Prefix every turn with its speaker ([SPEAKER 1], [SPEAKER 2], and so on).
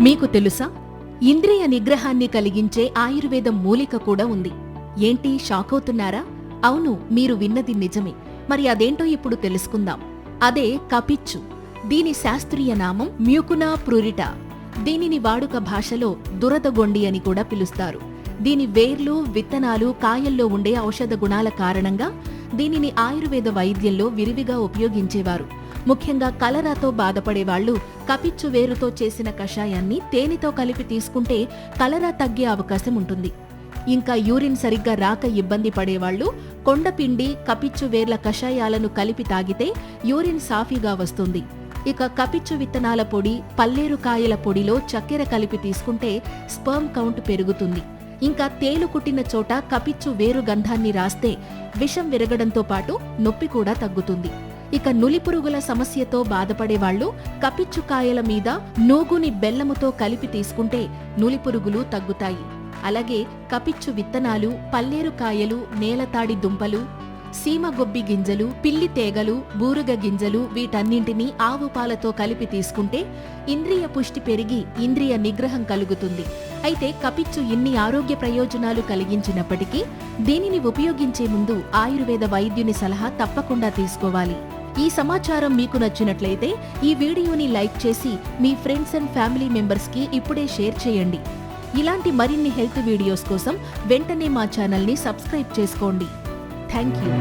[SPEAKER 1] మీకు తెలుసా, ఇంద్రియ నిగ్రహాన్ని కలిగించే ఆయుర్వేదం మూలిక కూడా ఉంది. ఏంటి, షాక్ అవుతున్నారా? అవును, మీరు విన్నది నిజమే. మరి అదేంటో ఇప్పుడు తెలుసుకుందాం. అదే కపిచ్చు. దీని శాస్త్రీయ నామం మ్యూకునా ప్రురిటా. దీనిని వాడుక భాషలో దురదగొండి అని కూడా పిలుస్తారు. దీని వేర్లు, విత్తనాలు, కాయల్లో ఉండే ఔషధ గుణాల కారణంగా దీనిని ఆయుర్వేద వైద్యంలో విరివిగా ఉపయోగించేవారు. ముఖ్యంగా కలరాతో బాధపడేవాళ్లు కపిచ్చు వేరుతో చేసిన కషాయాన్ని తేనెతో కలిపి తీసుకుంటే కలరా తగ్గే అవకాశం ఉంటుంది. ఇంకా యూరిన్ సరిగ్గా రాక ఇబ్బంది పడేవాళ్లు కొండపిండి, కపిచ్చు వేర్ల కషాయాలను కలిపి తాగితే యూరిన్ సాఫీగా వస్తుంది. ఇక కపిచ్చు విత్తనాల పొడి, పల్లేరు కాయల పొడిలో చక్కెర కలిపి తీసుకుంటే స్పర్మ్ కౌంట్ పెరుగుతుంది. ఇంకా తేలు కుట్టిన చోట కపిచ్చు వేరు గంధాన్ని రాస్తే విషం విరగడంతో పాటు నొప్పి కూడా తగ్గుతుంది. ఇక నులిపురుగుల సమస్యతో బాధపడేవాళ్లు కపిచ్చు కాయల మీద నూగుని బెల్లముతో కలిపి తీసుకుంటే నులిపురుగులు తగ్గుతాయి. అలాగే కపిచ్చు విత్తనాలు, పల్లేరు కాయలు, నేలతాడి దుంపలు, సీమగొబ్బి గింజలు, పిల్లి తేగలు, బూరుగ గింజలు వీటన్నింటినీ ఆవు పాలతో కలిపి తీసుకుంటే ఇంద్రియ పుష్టి పెరిగి ఇంద్రియ నిగ్రహం కలుగుతుంది. అయితే కపిచ్చు ఇన్ని ఆరోగ్య ప్రయోజనాలు కలిగించినప్పటికీ దీనిని ఉపయోగించే ముందు ఆయుర్వేద వైద్యుని సలహా తప్పకుండా తీసుకోవాలి. ఈ సమాచారం మీకు నచ్చినట్లయితే ఈ వీడియోని లైక్ చేసి మీ ఫ్రెండ్స్ అండ్ ఫ్యామిలీ మెంబర్స్కి ఇప్పుడే షేర్ చేయండి. ఇలాంటి మరిన్ని హెల్త్ వీడియోస్ కోసం వెంటనే మా ఛానల్ని సబ్స్క్రైబ్ చేసుకోండి. Thank you.